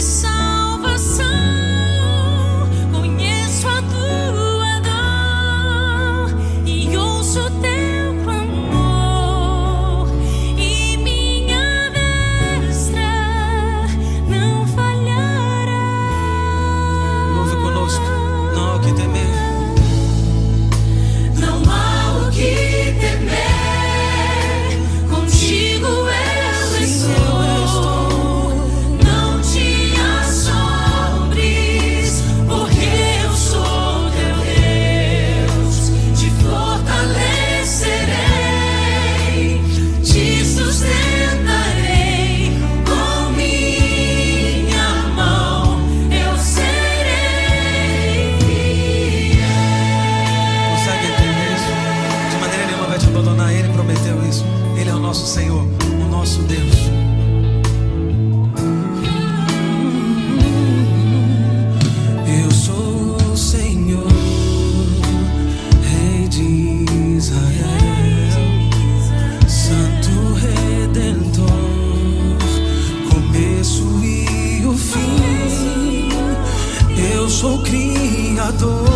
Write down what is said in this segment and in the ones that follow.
salvação. sou o Criador,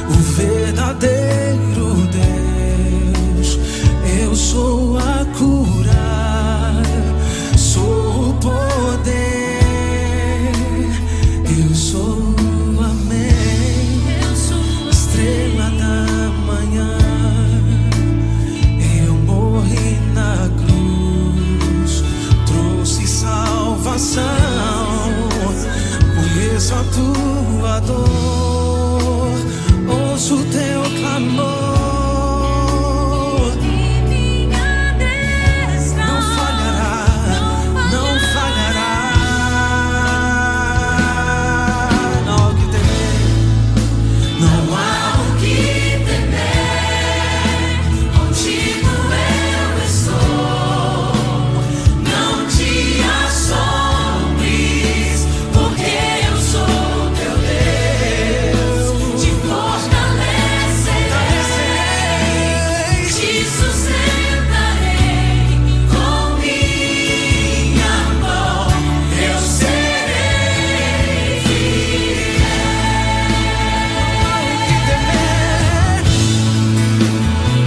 o verdadeiro Deus. Eu sou a cura, sou o poder, eu sou o amém, estrela da manhã. Eu morri na cruz, trouxe salvação. Conheço a tua dor, ouço o teu clamor. E minha destra não falhará, não falhará. Não há o que temer, não há o que temer. Contigo eu estou, não te assombres, porque eu sou teu Deus. Te fortalecerei, te sustentarei com minha mão. Eu serei fiel.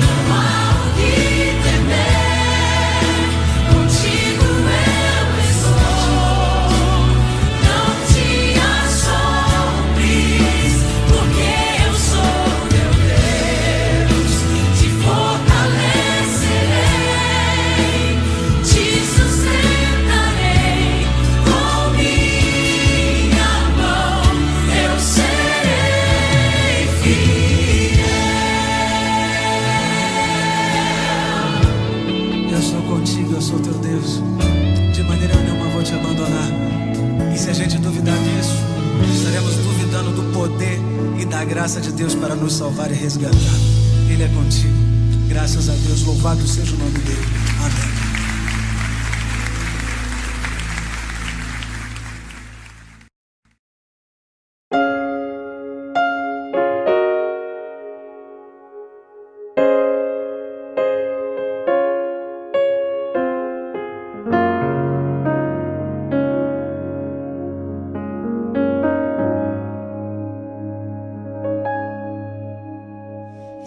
Não há o que temer, contigo eu estou. Não te assombres, porque eu sou teu Deus. Te fortalecerei, te sustentarei com minha mão. Eu serei fiel. Eu sou contigo, eu sou teu Deus. De maneira nenhuma vou te abandonar. E se a gente duvidar disso, estaremos duvidando do poder e da graça de Deus para nos salvar e resgatar. Ele é contigo. Graças a Deus, louvado seja o nome dele. Amém.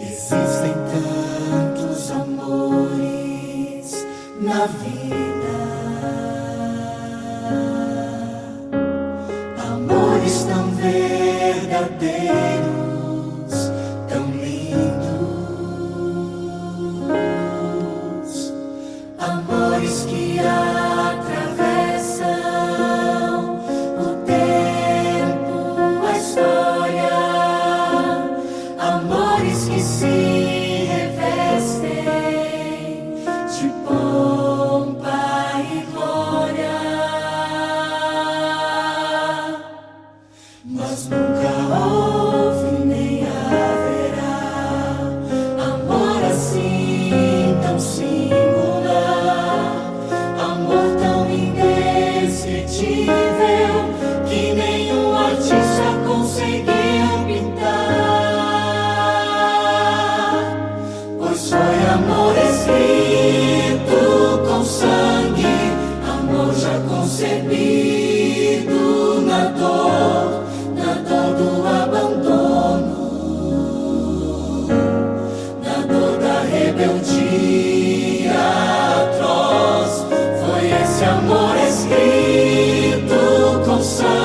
Existem tantos amores na vida, amores tão verdadeiros, tão lindos, amores que atravessam o tempo, a história, amores que se revestem de pompa e glória, mas nunca houve nem haverá amor assim tão singular, amor tão indescritível que nenhum artista conseguiu pintar. Pois foi amor escrito com sangue, amor já concebido na dor do abandono, na dor da rebeldia atroz. Foi esse amor escrito com sangue,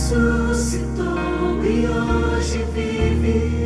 ressuscitou e hoje vive.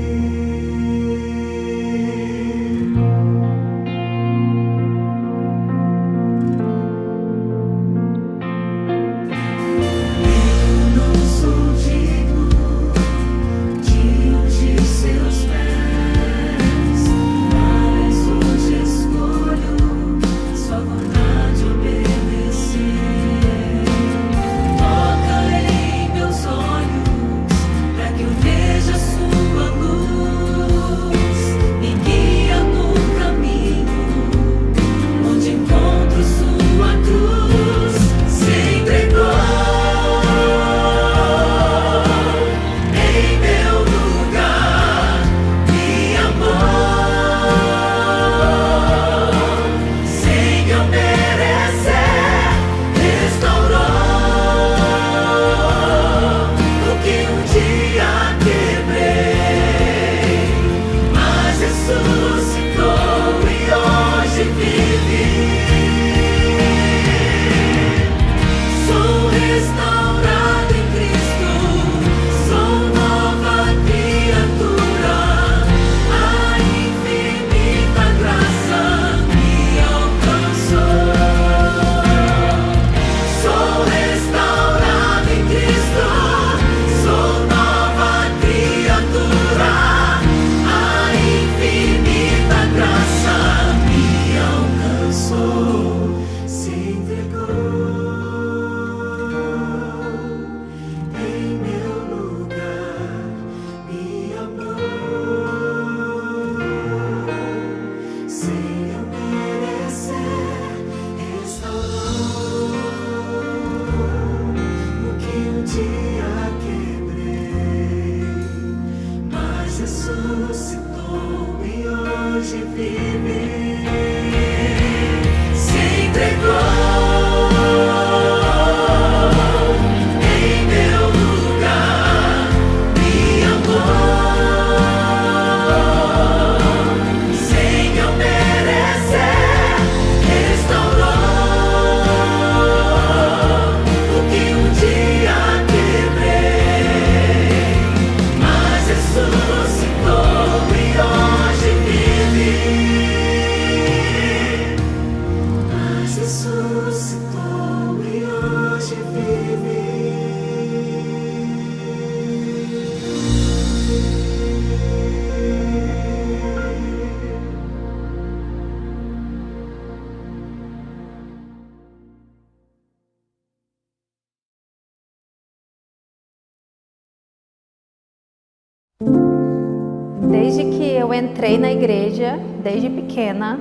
Desde que eu entrei na igreja, desde pequena,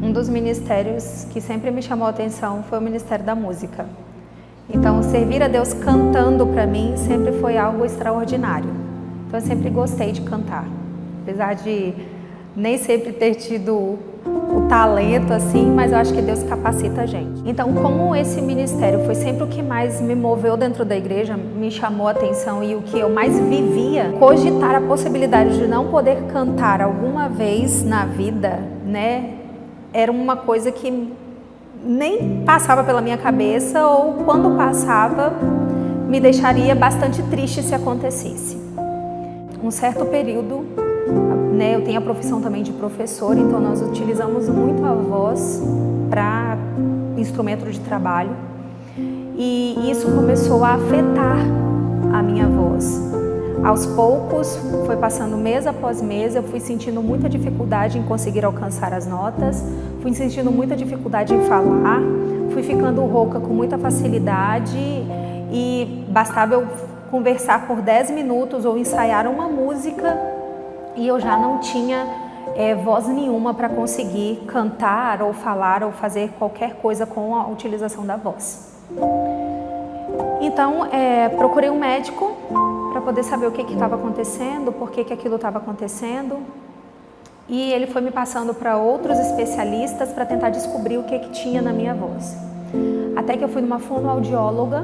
um dos ministérios que sempre me chamou a atenção foi o Ministério da Música. Então, servir a Deus cantando para mim sempre foi algo extraordinário. Então, eu sempre gostei de cantar, apesar de nem sempre ter tido o talento assim, mas eu acho que Deus capacita a gente. Então, como esse ministério foi sempre o que mais me moveu dentro da igreja, me chamou a atenção e o que eu mais vivia, cogitar a possibilidade de não poder cantar alguma vez na vida, né, era uma coisa que nem passava pela minha cabeça, ou quando passava, me deixaria bastante triste se acontecesse. Um certo período, né, eu tenho a profissão também de professora, então nós utilizamos muito a voz para instrumento de trabalho, e isso começou a afetar a minha voz. Aos poucos, foi passando mês após mês, eu fui sentindo muita dificuldade em conseguir alcançar as notas, fui sentindo muita dificuldade em falar, fui ficando rouca com muita facilidade, e bastava eu conversar por 10 minutos ou ensaiar uma música e eu já não tinha voz nenhuma para conseguir cantar ou falar ou fazer qualquer coisa com a utilização da voz. Então, procurei um médico para poder saber o que estava acontecendo, por que aquilo estava acontecendo, e ele foi me passando para outros especialistas para tentar descobrir o que tinha na minha voz. Até que eu fui numa fonoaudióloga,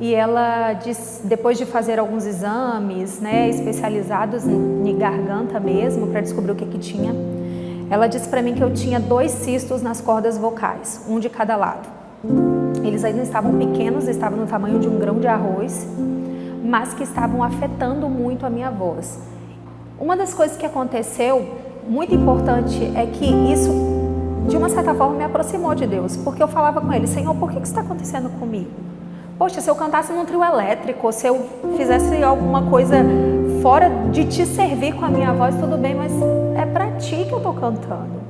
e ela depois de fazer alguns exames, né, especializados em garganta mesmo, para descobrir o que tinha, ela disse para mim que eu tinha 2 cistos nas cordas vocais, um de cada lado. Eles ainda estavam pequenos, estavam no tamanho de um grão de arroz, mas que estavam afetando muito a minha voz. Uma das coisas que aconteceu, muito importante, é que isso, de uma certa forma, me aproximou de Deus, porque eu falava com Ele: Senhor, por que isso está acontecendo comigo? Poxa, se eu cantasse num trio elétrico, se eu fizesse alguma coisa fora de te servir com a minha voz, tudo bem, mas é para ti que eu estou cantando.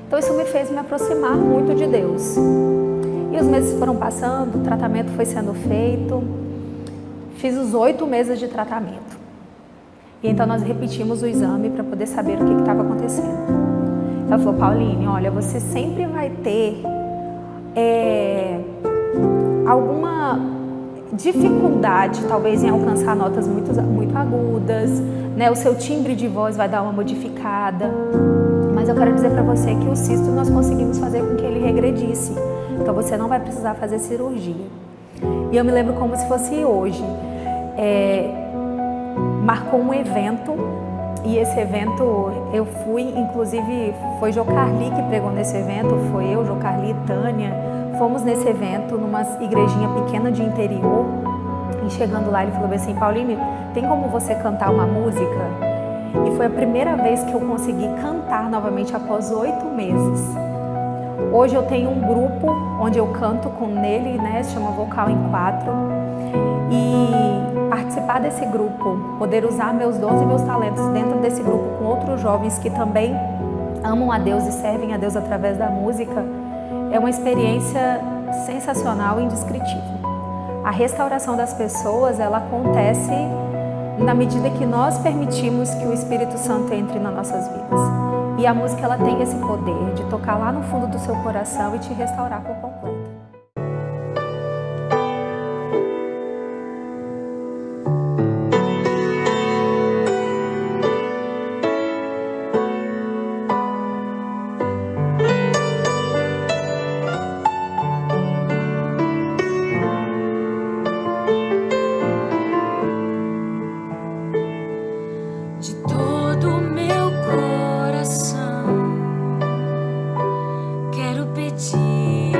Então isso me fez me aproximar muito de Deus. E os meses foram passando, o tratamento foi sendo feito, fiz os 8 meses de tratamento. E então nós repetimos o exame para poder saber o que estava acontecendo. Ela falou: Pauline, olha, você sempre vai ter alguma dificuldade, talvez, em alcançar notas muito agudas, né? O seu timbre de voz vai dar uma modificada. Mas eu quero dizer para você que o cisto nós conseguimos fazer com que ele regredisse. Então você não vai precisar fazer cirurgia. E eu me lembro como se fosse hoje. Marcou um evento, e esse evento eu fui, inclusive foi Jocarli que pregou nesse evento, foi eu, Jocarli e Tânia, fomos nesse evento numa igrejinha pequena de interior, e chegando lá ele falou assim: Pauline, tem como você cantar uma música? E foi a primeira vez que eu consegui cantar novamente após 8 meses. Hoje eu tenho um grupo onde eu canto com ele, né, se chama Vocal em 4, e participar desse grupo, poder usar meus dons e meus talentos dentro desse grupo com outros jovens que também amam a Deus e servem a Deus através da música, é uma experiência sensacional e indescritível. A restauração das pessoas, ela acontece na medida que nós permitimos que o Espírito Santo entre nas nossas vidas. E a música, ela tem esse poder de tocar lá no fundo do seu coração e te restaurar por completo. Quero pedir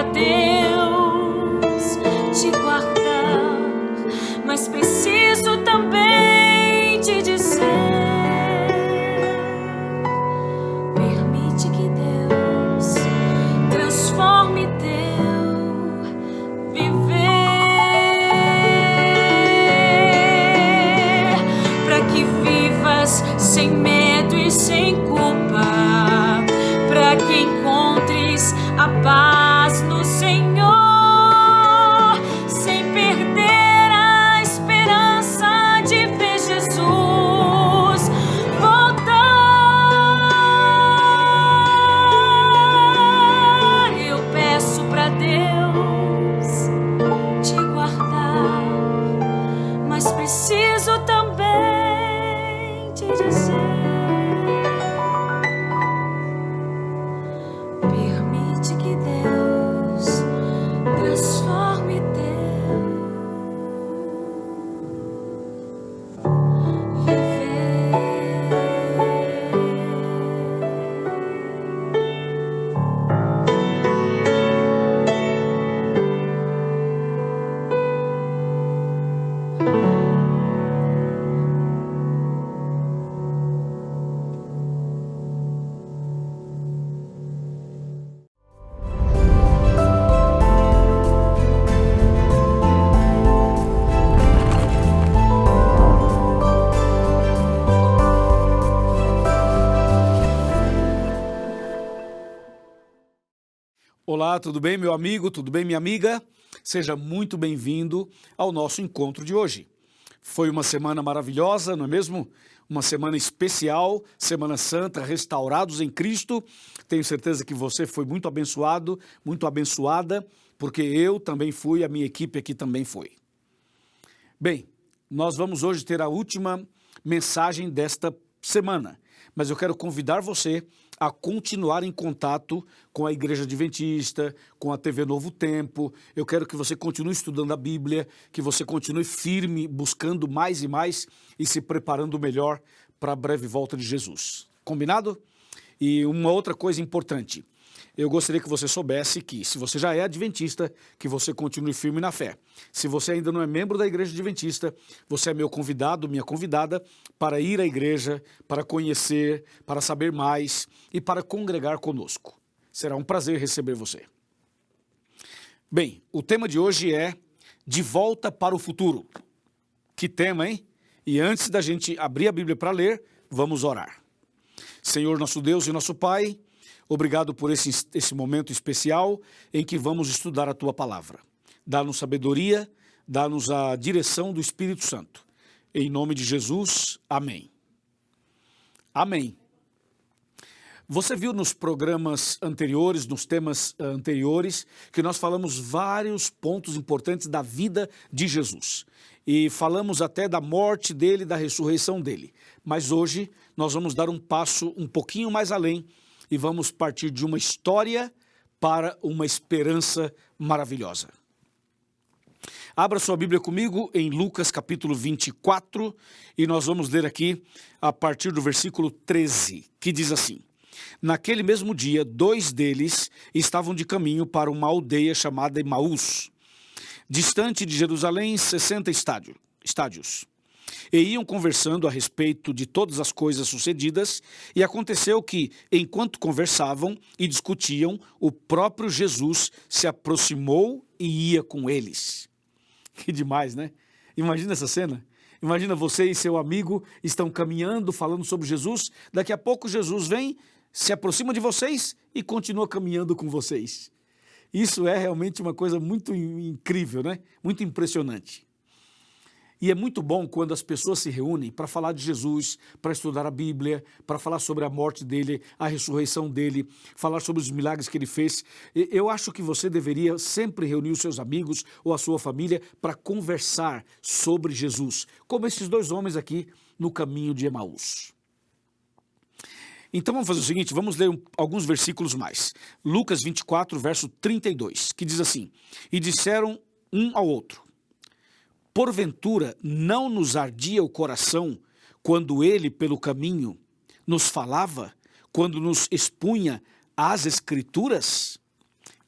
pra Deus te guardar, mas preciso também te dizer: permite que Deus transforme teu viver, pra que vivas sem medo e sem culpa, pra que encontres a paz no Senhor, sem perder a esperança de ver Jesus voltar. Eu peço pra Deus te guardar, mas preciso também te dizer: permite que Deus transforme teu viver. Olá, tudo bem, meu amigo? Tudo bem, minha amiga? Seja muito bem-vindo ao nosso encontro de hoje. Foi uma semana maravilhosa, não é mesmo? Uma semana especial, Semana Santa, restaurados em Cristo. Tenho certeza que você foi muito abençoado, muito abençoada, porque eu também fui, a minha equipe aqui também foi. Bem, nós vamos hoje ter a última mensagem desta semana, mas eu quero convidar você a continuar em contato com a Igreja Adventista, com a TV Novo Tempo. Eu quero que você continue estudando a Bíblia, que você continue firme, buscando mais e mais e se preparando melhor para a breve volta de Jesus. Combinado? E uma outra coisa importante, eu gostaria que você soubesse que, se você já é adventista, que você continue firme na fé. Se você ainda não é membro da Igreja Adventista, você é meu convidado, minha convidada, para ir à igreja, para conhecer, para saber mais e para congregar conosco. Será um prazer receber você. Bem, o tema de hoje é De Volta para o Futuro. Que tema, hein? E antes da gente abrir a Bíblia para ler, vamos orar. Senhor, nosso Deus e nosso Pai, obrigado por esse momento especial em que vamos estudar a Tua Palavra. Dá-nos sabedoria, dá-nos a direção do Espírito Santo. Em nome de Jesus, amém. Amém. Você viu nos programas anteriores, nos temas anteriores, que nós falamos vários pontos importantes da vida de Jesus. E falamos até da morte dele, da ressurreição dele. Mas hoje nós vamos dar um passo um pouquinho mais além e vamos partir de uma história para uma esperança maravilhosa. Abra sua Bíblia comigo em Lucas capítulo 24 e nós vamos ler aqui a partir do versículo 13, que diz assim: Naquele mesmo dia, 2 deles estavam de caminho para uma aldeia chamada Emaús, distante de Jerusalém 60 estádios. E iam conversando a respeito de todas as coisas sucedidas, e aconteceu que, enquanto conversavam e discutiam, o próprio Jesus se aproximou e ia com eles. Que demais, né? Imagina essa cena. Imagina você e seu amigo estão caminhando, falando sobre Jesus, daqui a pouco Jesus vem, se aproxima de vocês e continua caminhando com vocês. Isso é realmente uma coisa muito incrível, né? Muito impressionante. E é muito bom quando as pessoas se reúnem para falar de Jesus, para estudar a Bíblia, para falar sobre a morte dele, a ressurreição dele, falar sobre os milagres que ele fez. Eu acho que você deveria sempre reunir os seus amigos ou a sua família para conversar sobre Jesus, como esses 2 homens aqui no caminho de Emaús. Então vamos fazer o seguinte, vamos ler alguns versículos mais. Lucas 24, verso 32, que diz assim: E disseram um ao outro: Porventura não nos ardia o coração quando ele pelo caminho nos falava, quando nos expunha as Escrituras?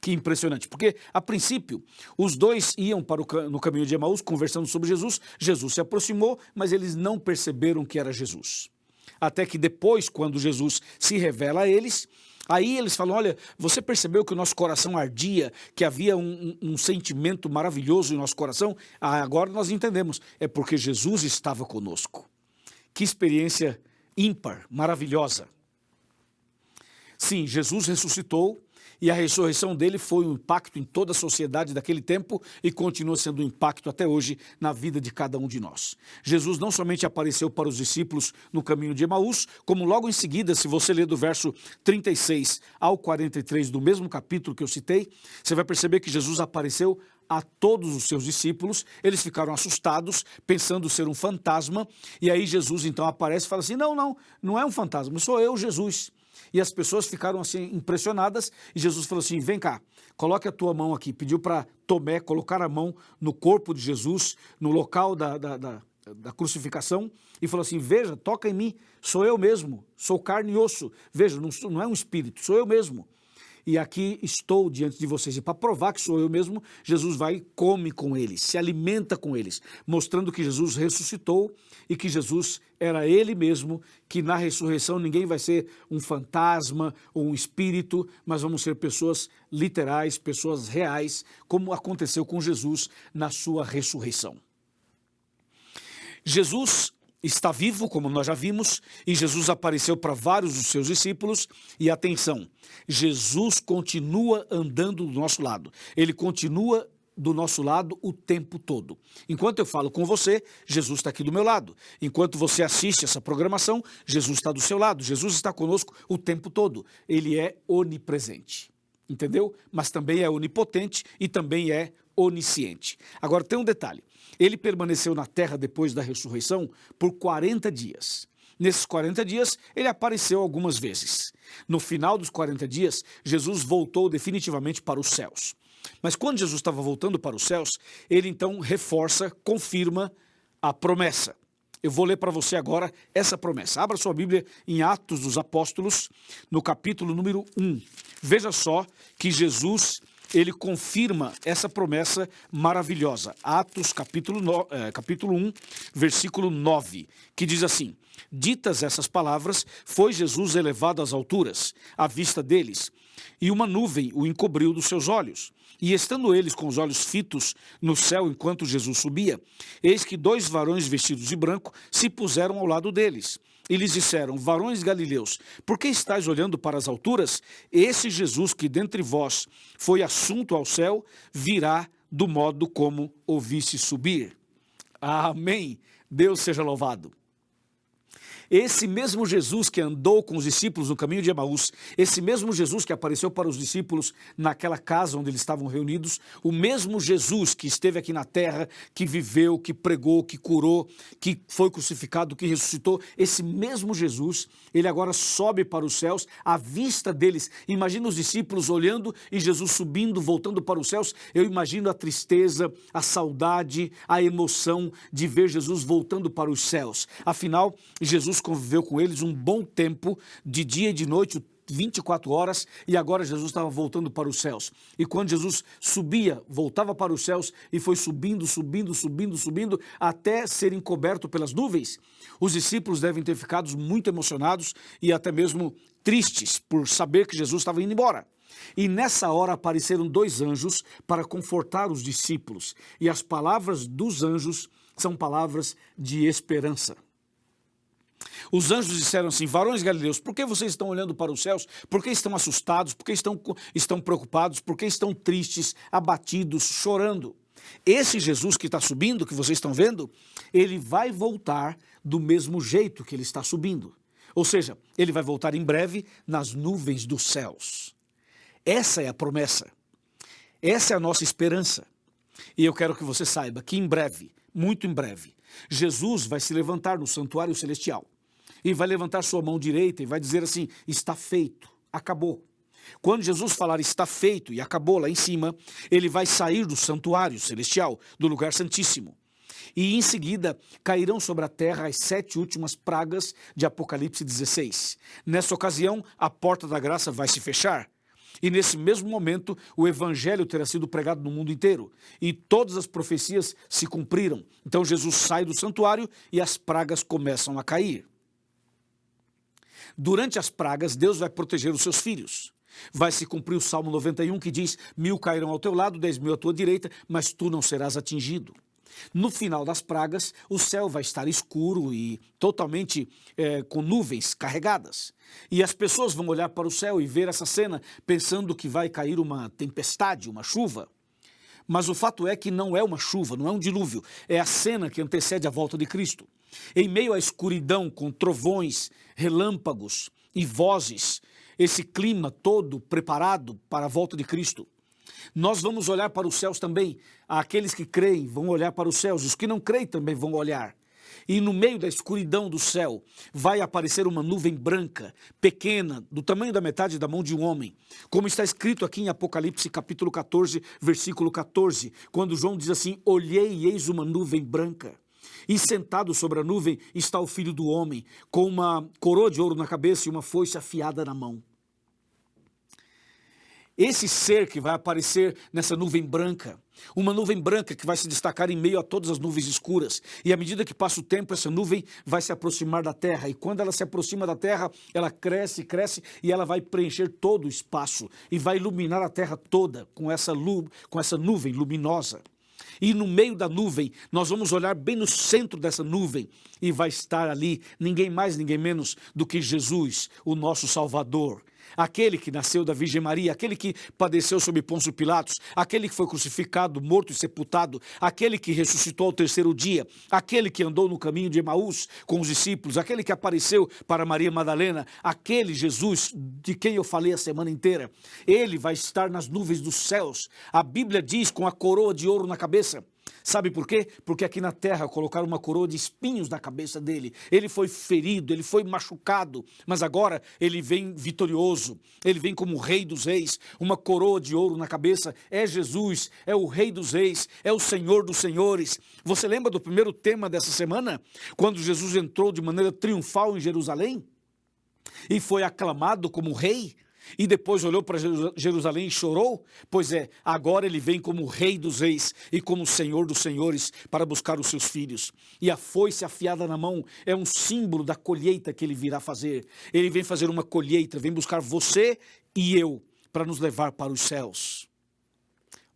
Que impressionante, porque a princípio os dois iam no caminho de Emaús conversando sobre Jesus, Jesus se aproximou, mas eles não perceberam que era Jesus. Até que depois, quando Jesus se revela a eles, aí eles falam, olha, você percebeu que o nosso coração ardia, que havia um sentimento maravilhoso em nosso coração? Agora nós entendemos, é porque Jesus estava conosco. Que experiência ímpar, maravilhosa. Sim, Jesus ressuscitou e a ressurreição dele foi um impacto em toda a sociedade daquele tempo e continua sendo um impacto até hoje na vida de cada um de nós. Jesus não somente apareceu para os discípulos no caminho de Emaús, como logo em seguida, se você ler do verso 36 ao 43 do mesmo capítulo que eu citei, você vai perceber que Jesus apareceu a todos os seus discípulos. Eles ficaram assustados, pensando ser um fantasma, e aí Jesus então aparece e fala assim, não é um fantasma, sou eu, Jesus. E as pessoas ficaram assim impressionadas e Jesus falou assim, vem cá, coloque a tua mão aqui. Pediu para Tomé colocar a mão no corpo de Jesus, no local da crucificação e falou assim, veja, toca em mim, sou eu mesmo, sou carne e osso. Veja, não é um espírito, sou eu mesmo. E aqui estou diante de vocês. E para provar que sou eu mesmo, Jesus vai e come com eles, se alimenta com eles, mostrando que Jesus ressuscitou e que Jesus era ele mesmo, que na ressurreição ninguém vai ser um fantasma ou um espírito, mas vamos ser pessoas literais, pessoas reais, como aconteceu com Jesus na sua ressurreição. Jesus está vivo, como nós já vimos, e Jesus apareceu para vários dos seus discípulos, e atenção, Jesus continua andando do nosso lado, ele continua do nosso lado o tempo todo. Enquanto eu falo com você, Jesus está aqui do meu lado. Enquanto você assiste essa programação, Jesus está do seu lado, Jesus está conosco o tempo todo, ele é onipresente, entendeu? Mas também é onipotente e também é onisciente. Agora tem um detalhe, ele permaneceu na terra depois da ressurreição por 40 dias. Nesses 40 dias, ele apareceu algumas vezes. No final dos 40 dias, Jesus voltou definitivamente para os céus. Mas quando Jesus estava voltando para os céus, ele então reforça, confirma a promessa. Eu vou ler para você agora essa promessa. Abra sua Bíblia em Atos dos Apóstolos, no capítulo número 1. Veja só que Jesus, ele confirma essa promessa maravilhosa. Atos capítulo 1, versículo 9, que diz assim, ditas essas palavras, foi Jesus elevado às alturas, à vista deles, e uma nuvem o encobriu dos seus olhos. E estando eles com os olhos fitos no céu enquanto Jesus subia, eis que 2 varões vestidos de branco se puseram ao lado deles. E lhes disseram, varões galileus, por que estáis olhando para as alturas? Esse Jesus que dentre vós foi assunto ao céu, virá do modo como ouviste subir. Amém. Deus seja louvado. Esse mesmo Jesus que andou com os discípulos no caminho de Emaús, esse mesmo Jesus que apareceu para os discípulos naquela casa onde eles estavam reunidos, o mesmo Jesus que esteve aqui na terra, que viveu, que pregou, que curou, que foi crucificado, que ressuscitou, esse mesmo Jesus, ele agora sobe para os céus, à vista deles. Imagina os discípulos olhando e Jesus subindo, voltando para os céus. Eu imagino a tristeza, a saudade, a emoção de ver Jesus voltando para os céus. Afinal, Jesus conviveu com eles um bom tempo, de dia e de noite, 24 horas, e agora Jesus estava voltando para os céus. E quando Jesus subia, voltava para os céus e foi subindo, até ser encoberto pelas nuvens, os discípulos devem ter ficado muito emocionados e até mesmo tristes por saber que Jesus estava indo embora. E nessa hora apareceram 2 anjos para confortar os discípulos. E as palavras dos anjos são palavras de esperança. Os anjos disseram assim, varões galileus, por que vocês estão olhando para os céus? Por que estão assustados? Por que estão preocupados? Por que estão tristes, abatidos, chorando? Esse Jesus que está subindo, que vocês estão vendo, ele vai voltar do mesmo jeito que ele está subindo. Ou seja, ele vai voltar em breve nas nuvens dos céus. Essa é a promessa. Essa é a nossa esperança. E eu quero que você saiba que em breve, muito em breve, Jesus vai se levantar no santuário celestial e vai levantar sua mão direita e vai dizer assim, está feito, acabou. Quando Jesus falar está feito e acabou lá em cima, ele vai sair do santuário celestial, do lugar santíssimo. E em seguida cairão sobre a terra as 7 últimas pragas de Apocalipse 16. Nessa ocasião, a porta da graça vai se fechar. E nesse mesmo momento, o evangelho terá sido pregado no mundo inteiro. E todas as profecias se cumpriram. Então Jesus sai do santuário e as pragas começam a cair. Durante as pragas, Deus vai proteger os seus filhos. Vai se cumprir o Salmo 91, que diz: 1000 cairão ao teu lado, 10.000 à tua direita, mas tu não serás atingido. No final das pragas, o céu vai estar escuro e totalmente com nuvens carregadas. E as pessoas vão olhar para o céu e ver essa cena pensando que vai cair uma tempestade, uma chuva. Mas o fato é que não é uma chuva, não é um dilúvio, é a cena que antecede a volta de Cristo. Em meio à escuridão, com trovões, relâmpagos e vozes, esse clima todo preparado para a volta de Cristo, nós vamos olhar para os céus também. Aqueles que creem vão olhar para os céus, os que não creem também vão olhar. E no meio da escuridão do céu vai aparecer uma nuvem branca, pequena, do tamanho da metade da mão de um homem. Como está escrito aqui em Apocalipse capítulo 14, versículo 14, quando João diz assim: olhei e eis uma nuvem branca. E sentado sobre a nuvem está o Filho do Homem, com uma coroa de ouro na cabeça e uma foice afiada na mão. Esse ser que vai aparecer nessa nuvem branca, uma nuvem branca que vai se destacar em meio a todas as nuvens escuras. E à medida que passa o tempo, essa nuvem vai se aproximar da terra. E quando ela se aproxima da terra, ela cresce, cresce e ela vai preencher todo o espaço. E vai iluminar a terra toda com essa nuvem luminosa. E no meio da nuvem, nós vamos olhar bem no centro dessa nuvem e vai estar ali ninguém mais, ninguém menos do que Jesus, o nosso Salvador. Aquele que nasceu da Virgem Maria, aquele que padeceu sob Pôncio Pilatos, aquele que foi crucificado, morto e sepultado, aquele que ressuscitou ao terceiro dia, aquele que andou no caminho de Emaús com os discípulos, aquele que apareceu para Maria Madalena, aquele Jesus de quem eu falei a semana inteira. Ele vai estar nas nuvens dos céus. A Bíblia diz, com a coroa de ouro na cabeça. Sabe por quê? Porque aqui na terra colocaram uma coroa de espinhos na cabeça dele. Ele foi ferido, ele foi machucado, mas agora ele vem vitorioso. Ele vem como o Rei dos Reis, uma coroa de ouro na cabeça. É Jesus, é o Rei dos Reis, é o Senhor dos Senhores. Você lembra do primeiro tema dessa semana? Quando Jesus entrou de maneira triunfal em Jerusalém e foi aclamado como Rei? E depois olhou para Jerusalém e chorou? Pois é, agora ele vem como Rei dos Reis e como Senhor dos Senhores para buscar os seus filhos. E a foice afiada na mão é um símbolo da colheita que ele virá fazer. Ele vem fazer uma colheita, vem buscar você e eu para nos levar para os céus.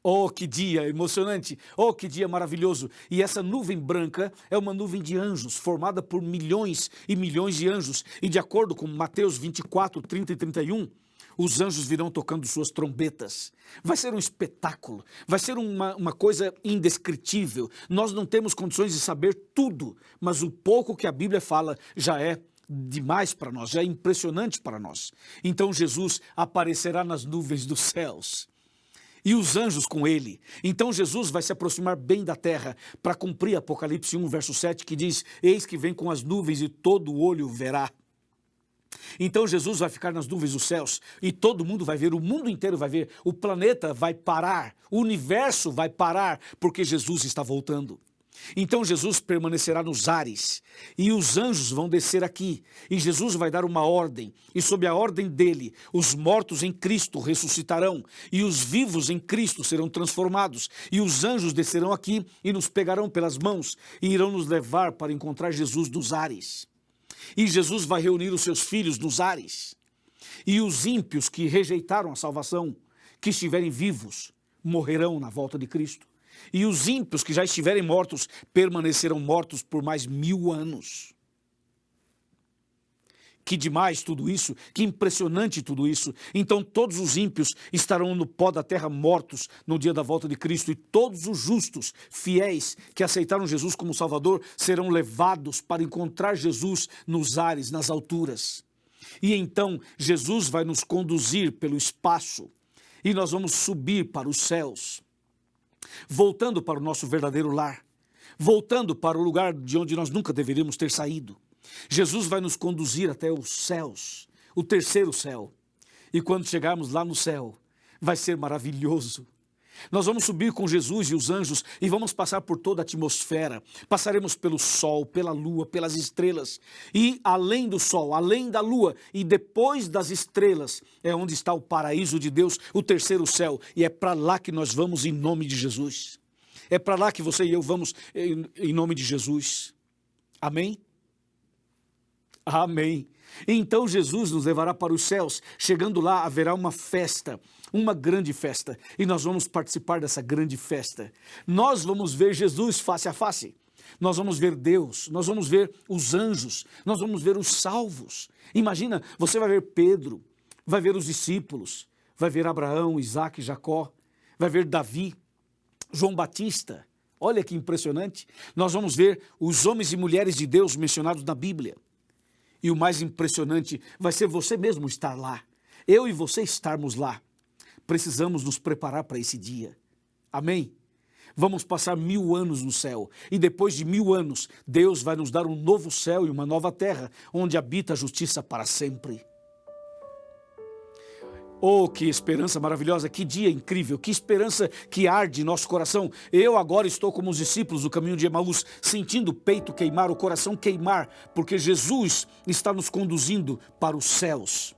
Oh, que dia emocionante! Oh, que dia maravilhoso! E essa nuvem branca é uma nuvem de anjos, formada por milhões e milhões de anjos. E de acordo com Mateus 24, 30 e 31, os anjos virão tocando suas trombetas. Vai ser um espetáculo, vai ser uma coisa indescritível. Nós não temos condições de saber tudo, mas o pouco que a Bíblia fala já é demais para nós, já é impressionante para nós. Então Jesus aparecerá nas nuvens dos céus. E os anjos com ele. Então Jesus vai se aproximar bem da terra para cumprir Apocalipse 1, verso 7, que diz: eis que vem com as nuvens e todo o olho verá. Então Jesus vai ficar nas nuvens dos céus e todo mundo vai ver, o mundo inteiro vai ver, o planeta vai parar, o universo vai parar, porque Jesus está voltando. Então Jesus permanecerá nos ares e os anjos vão descer aqui e Jesus vai dar uma ordem e sob a ordem dele os mortos em Cristo ressuscitarão e os vivos em Cristo serão transformados e os anjos descerão aqui e nos pegarão pelas mãos e irão nos levar para encontrar Jesus nos ares. E Jesus vai reunir os seus filhos nos ares e os ímpios que rejeitaram a salvação, que estiverem vivos, morrerão na volta de Cristo. E os ímpios que já estiverem mortos, permanecerão mortos por mais 1000 anos. Que demais tudo isso, que impressionante tudo isso. Então todos os ímpios estarão no pó da terra mortos no dia da volta de Cristo. E todos os justos, fiéis, que aceitaram Jesus como Salvador, serão levados para encontrar Jesus nos ares, nas alturas. E então Jesus vai nos conduzir pelo espaço e nós vamos subir para os céus. Voltando para o nosso verdadeiro lar, voltando para o lugar de onde nós nunca deveríamos ter saído. Jesus vai nos conduzir até os céus, o terceiro céu. E quando chegarmos lá no céu, vai ser maravilhoso. Nós vamos subir com Jesus e os anjos e vamos passar por toda a atmosfera. Passaremos pelo sol, pela lua, pelas estrelas. E além do sol, além da lua e depois das estrelas é onde está o paraíso de Deus, o terceiro céu. E é para lá que nós vamos em nome de Jesus. É para lá que você e eu vamos em nome de Jesus. Amém? Amém. Então Jesus nos levará para os céus. Chegando lá haverá uma festa, uma grande festa. E nós vamos participar dessa grande festa. Nós vamos ver Jesus face a face. Nós vamos ver Deus, nós vamos ver os anjos, nós vamos ver os salvos. Imagina, você vai ver Pedro, vai ver os discípulos, vai ver Abraão, Isaac, Jacó, vai ver Davi, João Batista. Olha que impressionante. Nós vamos ver os homens e mulheres de Deus mencionados na Bíblia. E o mais impressionante vai ser você mesmo estar lá. Eu e você estarmos lá. Precisamos nos preparar para esse dia. Amém? Vamos passar 1000 anos no céu. E depois de 1000 anos, Deus vai nos dar um novo céu e uma nova terra, onde habita a justiça para sempre. Oh, que esperança maravilhosa, que dia incrível, que esperança que arde em nosso coração. Eu agora estou como os discípulos do caminho de Emaús, sentindo o peito queimar, o coração queimar, porque Jesus está nos conduzindo para os céus,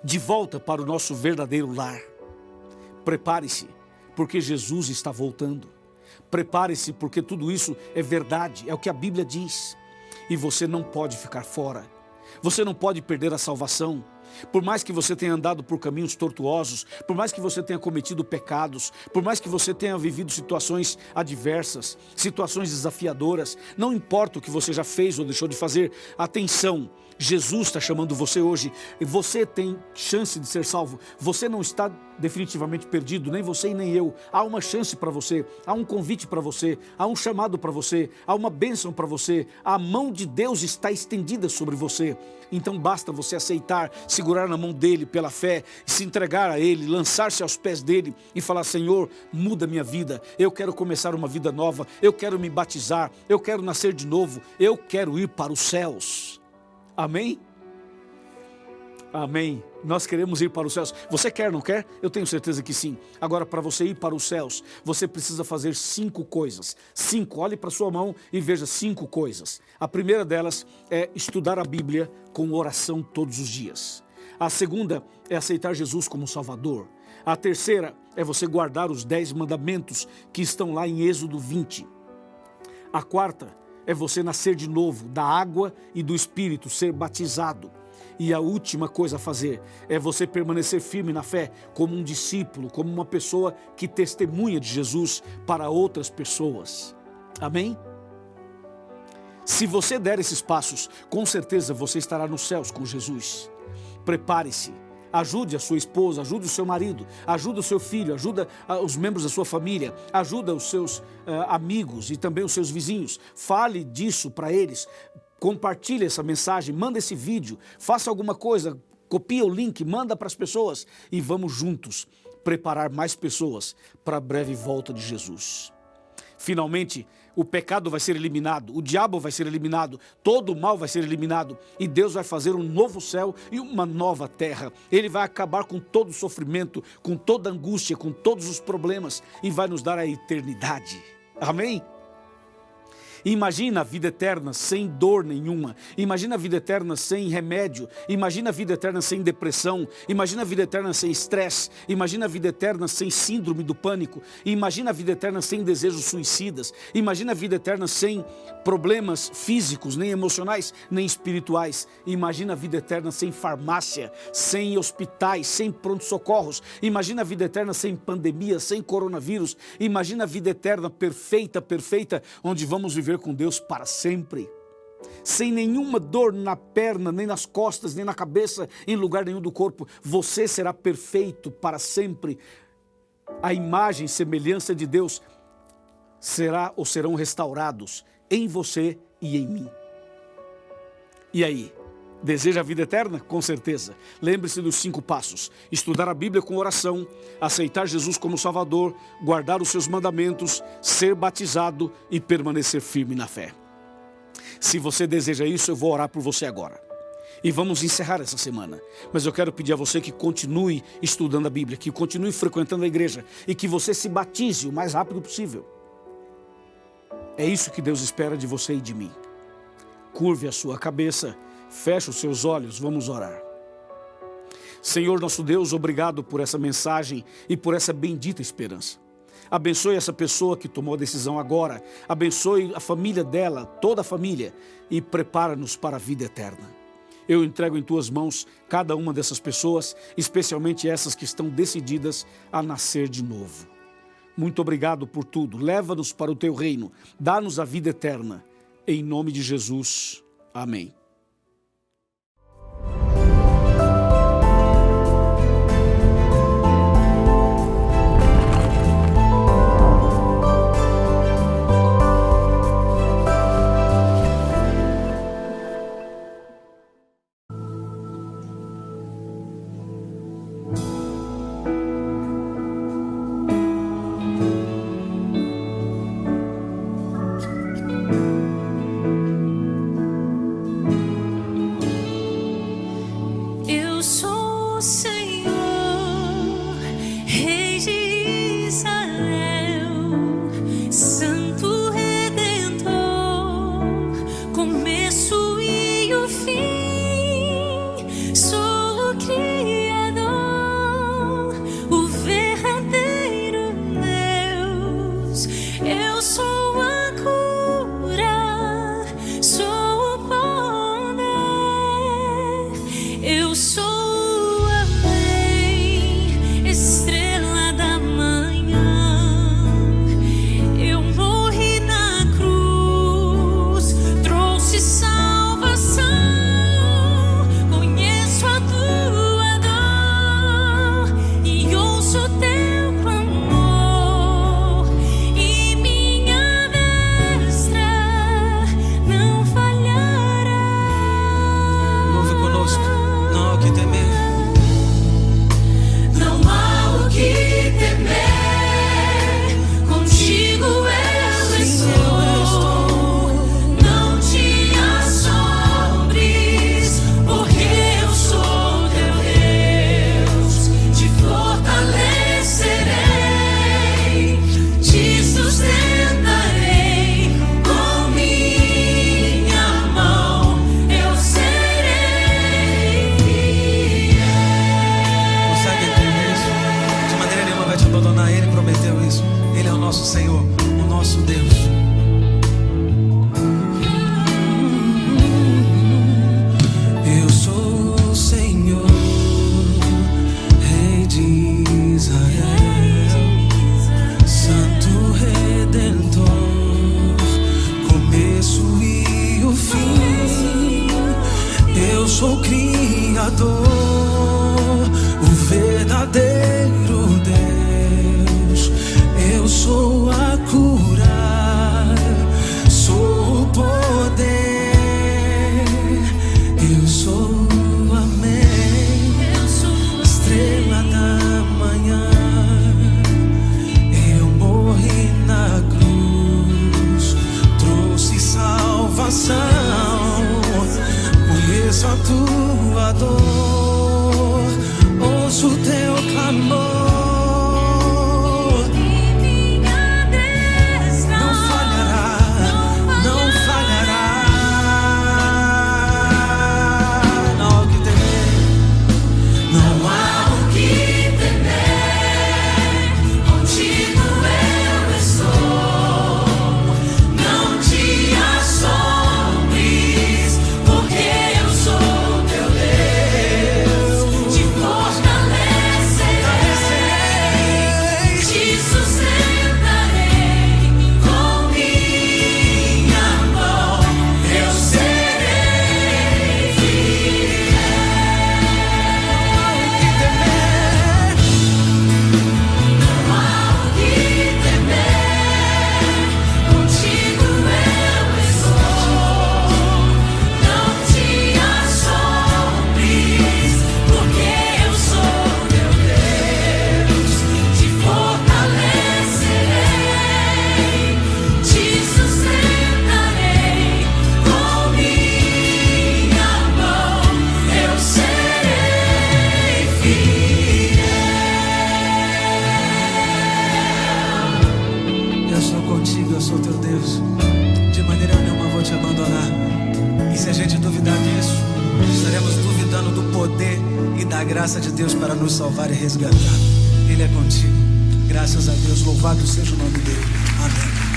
de volta para o nosso verdadeiro lar. Prepare-se, porque Jesus está voltando. Prepare-se, porque tudo isso é verdade, é o que a Bíblia diz. E você não pode ficar fora. Você não pode perder a salvação. Por mais que você tenha andado por caminhos tortuosos, por mais que você tenha cometido pecados, por mais que você tenha vivido situações adversas, situações desafiadoras, não importa o que você já fez ou deixou de fazer, atenção, Jesus está chamando você hoje e você tem chance de ser salvo. Você não está definitivamente perdido, nem você e nem eu. Há uma chance para você, há um convite para você, há um chamado para você, há uma bênção para você. A mão de Deus está estendida sobre você. Então basta você aceitar, segurar na mão dele pela fé, se entregar a ele, lançar-se aos pés dele e falar: Senhor, muda minha vida, eu quero começar uma vida nova, eu quero me batizar, eu quero nascer de novo, eu quero ir para os céus. Amém? Amém. Nós queremos ir para os céus. Você quer, não quer? Eu tenho certeza que sim. Agora, para você ir para os céus, você precisa fazer 5 coisas. 5. Olhe para sua mão e veja 5 coisas. A primeira delas é estudar a Bíblia com oração todos os dias. A segunda é aceitar Jesus como Salvador. A terceira é você guardar os 10 mandamentos que estão lá em Êxodo 20. A quarta é você nascer de novo da água e do Espírito, ser batizado. E a última coisa a fazer é você permanecer firme na fé como um discípulo, como uma pessoa que testemunha de Jesus para outras pessoas. Amém? Se você der esses passos, com certeza você estará nos céus com Jesus. Prepare-se. Ajude a sua esposa, ajude o seu marido, ajude o seu filho, ajuda os membros da sua família, ajuda os seus amigos e também os seus vizinhos. Fale disso para eles, compartilhe essa mensagem, manda esse vídeo, faça alguma coisa, copia o link, manda para as pessoas e vamos juntos preparar mais pessoas para a breve volta de Jesus. Finalmente, o pecado vai ser eliminado, o diabo vai ser eliminado, todo o mal vai ser eliminado e Deus vai fazer um novo céu e uma nova terra. Ele vai acabar com todo o sofrimento, com toda a angústia, com todos os problemas e vai nos dar a eternidade. Amém? Imagina a vida eterna sem dor nenhuma, imagina a vida eterna sem remédio, imagina a vida eterna sem depressão, imagina a vida eterna sem estresse, imagina a vida eterna sem síndrome do pânico, imagina a vida eterna sem desejos suicidas, imagina a vida eterna sem problemas físicos, nem emocionais, nem espirituais, imagina a vida eterna sem farmácia, sem hospitais, sem pronto-socorros, imagina a vida eterna sem pandemia, sem coronavírus, imagina a vida eterna perfeita, onde vamos viver com Deus para sempre, sem nenhuma dor na perna, nem nas costas, nem na cabeça, em lugar nenhum do corpo. Você será perfeito para sempre. A imagem e semelhança de Deus serão restaurados em você e em mim. E aí? Deseja a vida eterna? Com certeza. Lembre-se dos 5 passos. Estudar a Bíblia com oração, aceitar Jesus como Salvador, guardar os seus mandamentos, ser batizado e permanecer firme na fé. Se você deseja isso, eu vou orar por você agora. e vamos encerrar essa semana. Mas eu quero pedir a você que continue estudando a Bíblia, que continue frequentando a igreja e que você se batize o mais rápido possível. É isso que Deus espera de você e de mim. Curve a sua cabeça, feche os seus olhos, vamos orar. Senhor nosso Deus, obrigado por essa mensagem e por essa bendita esperança. Abençoe essa pessoa que tomou a decisão agora, abençoe a família dela, toda a família, e prepara-nos para a vida eterna. Eu entrego em tuas mãos cada uma dessas pessoas, especialmente essas que estão decididas a nascer de novo. Muito obrigado por tudo, leva-nos para o teu reino, dá-nos a vida eterna, em nome de Jesus, amém. sou o Criador, o verdadeiro Deus. Eu sou a curar, sou o poder, eu sou, amém, estrela da manhã. Eu morri na cruz, trouxe salvação, conheço a tua dor. se a gente duvidar disso, estaremos duvidando do poder e da graça de Deus para nos salvar e resgatar. Ele é contigo. Graças a Deus, louvado seja o nome dele. Amém.